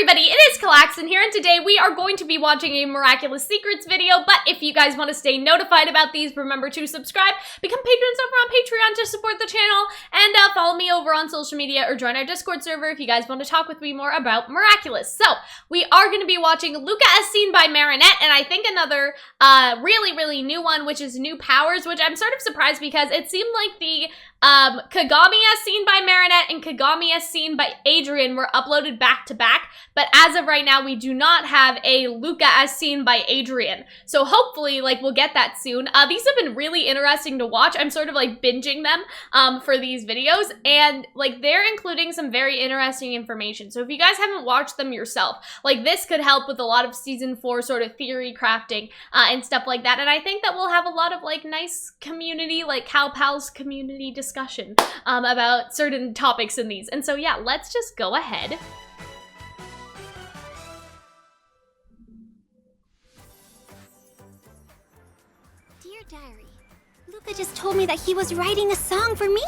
everybody, it is Calxiyn here, and today we are going to be watching a Miraculous Secrets video, but if you guys want to stay notified about these, remember to subscribe, become patrons over on Patreon to support the channel, and follow me over on social media or join our Discord server if you guys want to talk with me more about Miraculous. So, we are going to be watching Luka as seen by Marinette, and I think another really new one, which is New Powers, which I'm sort of surprised because it seemed like the Kagami as seen by Marinette and Kagami as seen by Adrian were uploaded back to back, but as of right now, we do not have a Luka as seen by Adrian. So hopefully, we'll get that soon. These have been really interesting to watch. I'm sort of, binging them, for these videos, and, they're including some very interesting information. So if you guys haven't watched them yourself, this could help with a lot of Season 4 sort of theory crafting, and stuff like that. And I think that we'll have a lot of, nice community, Cal Pals community discussion about certain topics in these. And so yeah, let's just go ahead. Dear Diary, Luka just told me that he was writing a song for me.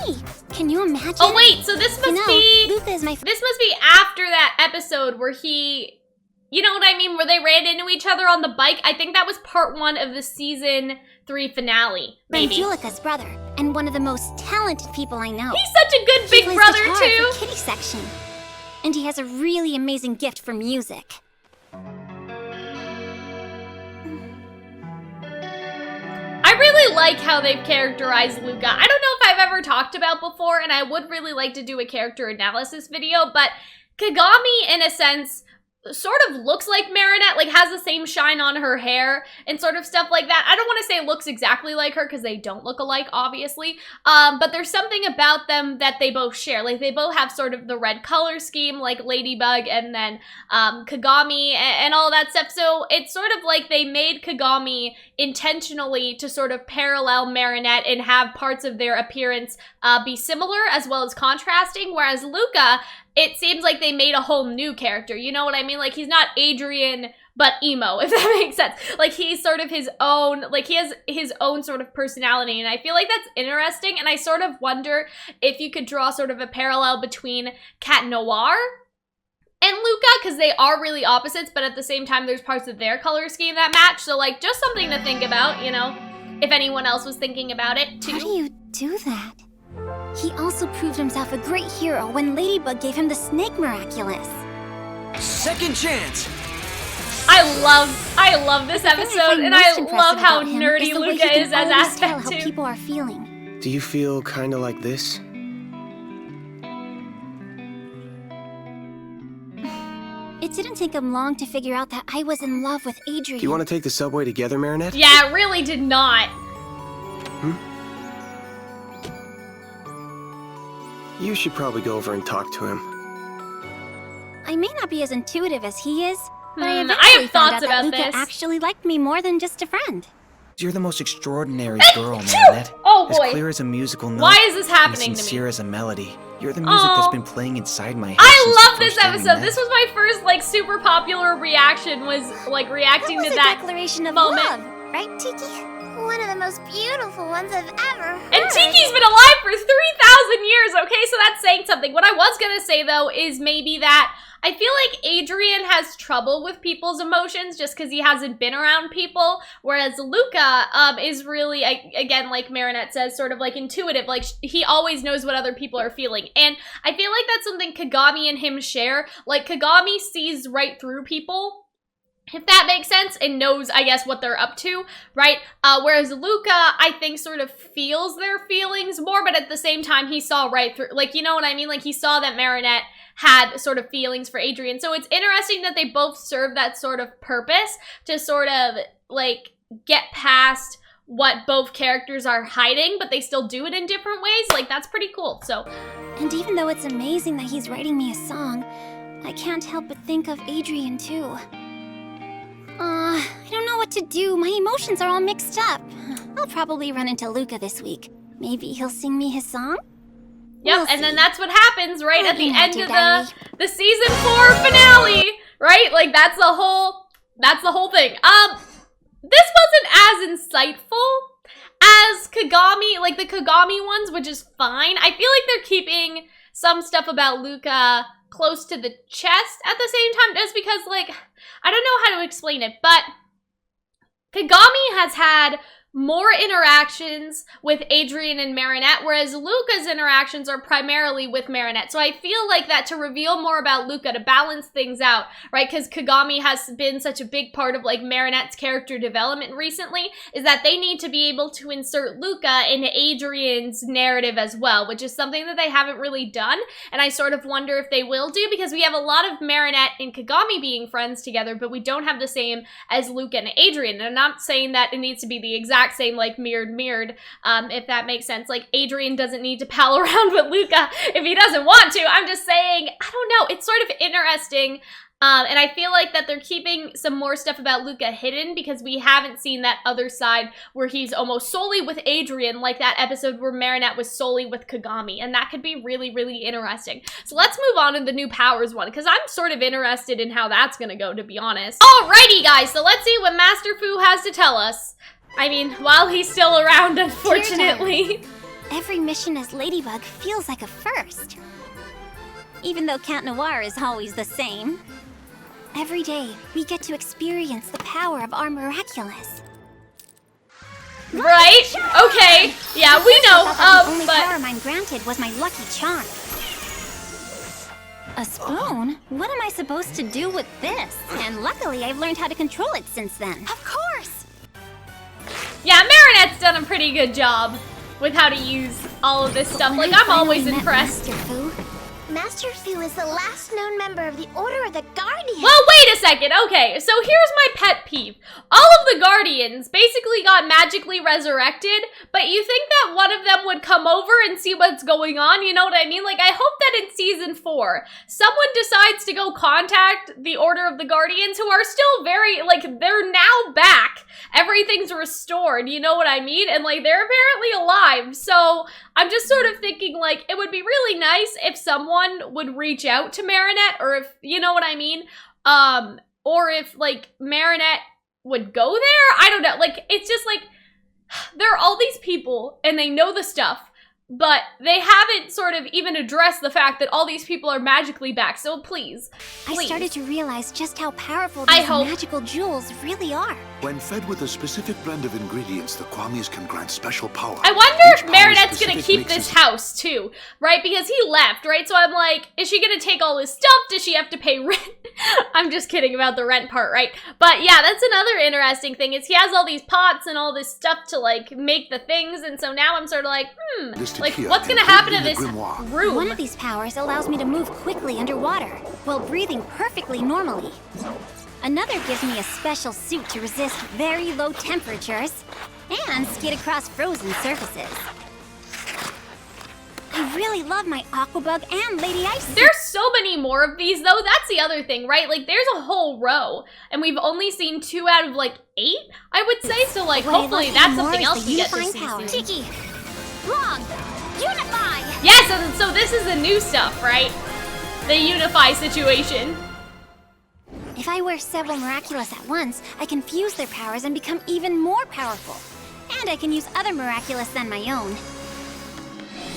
Can you imagine? Oh wait, so this must be Luka is my this must be after that episode where he, you know what I mean, where they ran into each other on the bike. I think that was part 1 of the Season 3 finale, maybe. Angelica's brother, and one of the most talented people I know. He's such a good big brother too. For Kitty section, and he has a really amazing gift for music. I really like how they've characterized Luka. I don't know if I've ever talked about before, and I would really like to do a character analysis video, but Kagami, in a sense, sort of looks like Marinette, has the same shine on her hair and sort of stuff like that. I don't want to say looks exactly like her because they don't look alike, obviously, but there's something about them that they both share. They both have sort of the red color scheme, like Ladybug and then Kagami and all that stuff. So it's sort of like they made Kagami intentionally to sort of parallel Marinette and have parts of their appearance be similar as well as contrasting, whereas Luka, it seems like they made a whole new character, you know what I mean? He's not Adrian, but emo, if that makes sense. He's sort of his own, he has his own sort of personality, and I feel like that's interesting, and I sort of wonder if you could draw sort of a parallel between Cat Noir and Luka, because they are really opposites, but at the same time, there's parts of their color scheme that match, so, just something to think about, you know, if anyone else was thinking about it, too. How do you do that? He also proved himself a great hero when Ladybug gave him the Snake Miraculous. Second chance! I love this episode, and I love how nerdy Luka is as Aspect too. How people are feeling. Do you feel kinda like this? It didn't take him long to figure out that I was in love with Adrian. Do you want to take the subway together, Marinette? Yeah, it really did not. You should probably go over and talk to him. I may not be as intuitive as he is, but I have eventually found thoughts out that about Luka this. actually liked me more than just a friend. You're the most extraordinary girl, Marinette. Oh boy. As clear as a musical note. Why is this and happening to me? sincere as a melody. You're the music that's been playing inside my head. I love this episode. This was my first super popular reaction, was reacting That was to a that declaration of moment. love, right, Tiki? One of the most beautiful ones I've ever heard. And Tiki's been alive for 3,000 years, okay? So that's saying something. What I was gonna say, though, is maybe that I feel like Adrian has trouble with people's emotions just because he hasn't been around people, whereas Luka is really, again, like Marinette says, sort of intuitive. He always knows what other people are feeling. And I feel like that's something Kagami and him share. Kagami sees right through people, if that makes sense, and knows, I guess, what they're up to, right? Whereas Luka, I think, sort of feels their feelings more, but at the same time, he saw right through, you know what I mean? He saw that Marinette had sort of feelings for Adrian. So it's interesting that they both serve that sort of purpose to sort of, get past what both characters are hiding, but they still do it in different ways. That's pretty cool, so. And even though it's amazing that he's writing me a song, I can't help but think of Adrian, too. I don't know what to do. My emotions are all mixed up. I'll probably run into Luka this week. Maybe he'll sing me his song? Yep, We'll and then see. that's what happens right at the Looking at end you, of Diary. the Season 4 finale, right? That's the whole thing. This wasn't as insightful as Kagami, the Kagami ones, which is fine. I feel like they're keeping some stuff about Luka close to the chest at the same time, just because, like, I don't know how to explain it, but Kagami has had more interactions with Adrien and Marinette, whereas Luka's interactions are primarily with Marinette. So I feel like that to reveal more about Luka, to balance things out, right? Because Kagami has been such a big part of, like, Marinette's character development recently, is that they need to be able to insert Luka into Adrien's narrative as well, which is something that they haven't really done, and I sort of wonder if they will do, because we have a lot of Marinette and Kagami being friends together, but we don't have the same as Luka and Adrien. And I'm not saying that it needs to be the exact same, like, mirrored, if that makes sense. Like, Adrien doesn't need to pal around with Luka if he doesn't want to. I'm just saying, I don't know, it's sort of interesting, and I feel like that they're keeping some more stuff about Luka hidden, because we haven't seen that other side where he's almost solely with Adrien, like that episode where Marinette was solely with Kagami, and that could be really, really interesting. So let's move on to the new powers one, because I'm sort of interested in how that's gonna go, to be honest. Alrighty, guys, so let's see what Master Fu has to tell us. I mean, while he's still around, unfortunately. Every mission as Ladybug feels like a first. Even though Cat Noir is always the same. Every day, we get to experience the power of our Miraculous. Right? Okay. Yeah, we know. The only power But mine granted was my lucky charm. A spoon? What am I supposed to do with this? And luckily, I've learned how to control it since then. Of course! yeah, Marinette's done a pretty good job with how to use all of this stuff. Like, I'm always impressed. Master Fu. Master Fu is the last known member of the Order of the Guardian. Well, wait a second. Okay, so here's my pet peeve. All of the Guardians basically got magically resurrected, but you think that one of them would come over and see what's going on? You know what I mean? Like, I hope that in season 4, someone decides to go contact the Order of the Guardians, who are still very, like, they're now back. Everything's restored, you know what I mean? And, like, they're apparently alive. So I'm just sort of thinking, like, it would be really nice if someone would reach out to Marinette, or if, you know what I mean? Or if, like, Marinette would go there? I don't know. Like, it's just like, there are all these people, and they know the stuff, but they haven't sort of even addressed the fact that all these people are magically back. So please. I started to realize just how powerful these magical jewels really are. When fed with a specific blend of ingredients, the Kwamis can grant special power. I wonder if Marinette's gonna keep this house too, right? Because he left, right? So I'm like, is she gonna take all his stuff? Does she have to pay rent? I'm just kidding about the rent part, right? But yeah, that's another interesting thing, is he has all these pots and all this stuff to, like, make the things, and so now I'm sort of like, like, what's gonna happen to this room? One of these powers allows me to move quickly underwater, while breathing perfectly normally. Another gives me a special suit to resist very low temperatures and skid across frozen surfaces. I really love my Aquabug and Lady Ice suit. There's so many more of these, though. That's the other thing, right? Like, there's a whole row, and we've only seen 2 out of, like, 8, I would say. So, like, hopefully that's something else we get this season. Tiki! Long! Unify! Yes, so this is the new stuff, right? The Unify situation. If I wear several Miraculous at once, I can fuse their powers and become even more powerful. And I can use other Miraculous than my own.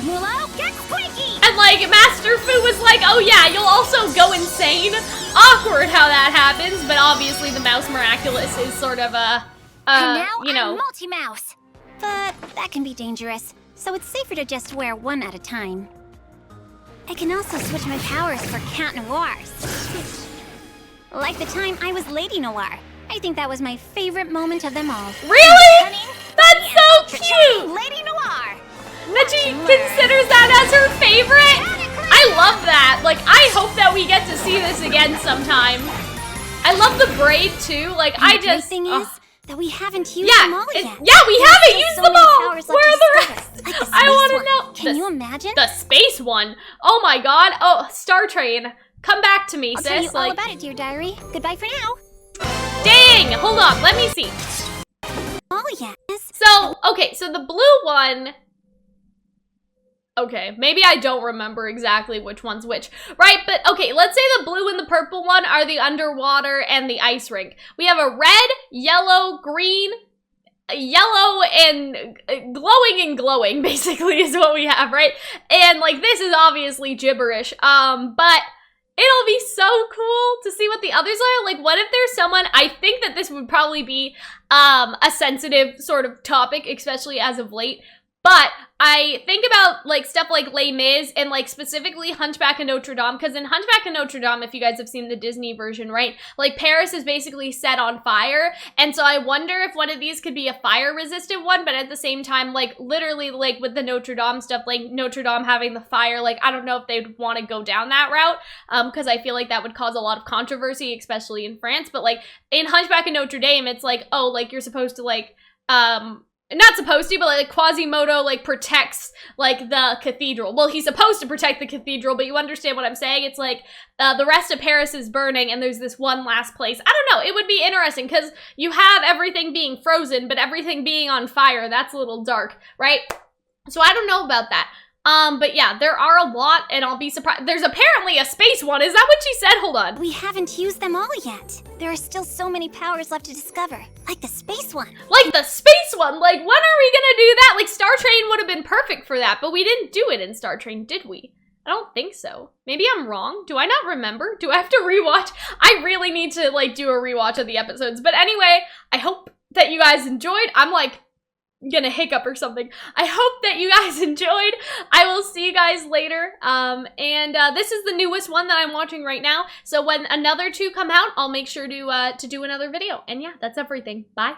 Mulo, get squeaky! And, like, Master Fu was like, oh yeah, you'll also go insane. Awkward how that happens, but obviously the Mouse Miraculous is sort of a, and now you know. I'm Multi-Mouse. But that can be dangerous, so it's safer to just wear one at a time. I can also switch my powers for Cat Noirs. Like the time I was Lady Noir. I think that was my favorite moment of them all. Really? That's so cute! Lady Noir! That she considers that as her favorite? I love that. Like, I hope that we get to see this again sometime. I love the braid, too. Like, and the thing is that we haven't used them all yet. Yeah, we haven't used them all! Where are the rest? Like the I want to know. Can you imagine? The space one? Oh my god. Oh, Star Train. Come back to me, I'll sis. tell you all about it, dear diary. Goodbye for now. Dang! Hold on, let me see. Oh, yes. So, okay, so the blue one... Okay, maybe I don't remember exactly which one's which. Right, but okay, let's say the blue and the purple one are the underwater and the ice rink. We have a red, yellow, green, yellow, and glowing, basically, is what we have, right? And, like, this is obviously gibberish, but... It'll be so cool to see what the others are. Like, what if there's someone, I think that this would probably be a sensitive sort of topic, especially as of late, but I think about, like, stuff like Les Mis and, like, specifically Hunchback of Notre Dame, because in Hunchback of Notre Dame, if you guys have seen the Disney version, right, like, Paris is basically set on fire, and so I wonder if one of these could be a fire-resistant one, but at the same time, like, literally, like, with the Notre Dame stuff, like, Notre Dame having the fire, like, I don't know if they'd want to go down that route, because I feel like that would cause a lot of controversy, especially in France, but, like, in Hunchback of Notre Dame, it's like, oh, like, you're supposed to, like, not supposed to, but like Quasimodo like protects like the cathedral. Well, he's supposed to protect the cathedral, but you understand what I'm saying? It's like the rest of Paris is burning and there's this one last place. I don't know. It would be interesting because you have everything being frozen, but everything being on fire. That's a little dark, right? So I don't know about that. But yeah, there are a lot, and I'll be surprised. There's apparently a space one. Is that what she said? Hold on. We haven't used them all yet. There are still so many powers left to discover, like the space one. Like the space one? Like, when are we gonna do that? Like, Star Train would have been perfect for that, but we didn't do it in Star Train, did we? I don't think so. Maybe I'm wrong. Do I not remember? Do I have to rewatch? I really need to, like, do a rewatch of the episodes. But anyway, I hope that you guys enjoyed. I'm, like, gonna hiccup or something. I hope that you guys enjoyed. I will see you guys later. This is the newest one that I'm watching right now. So when another two come out, I'll make sure to do another video. And yeah, that's everything. Bye.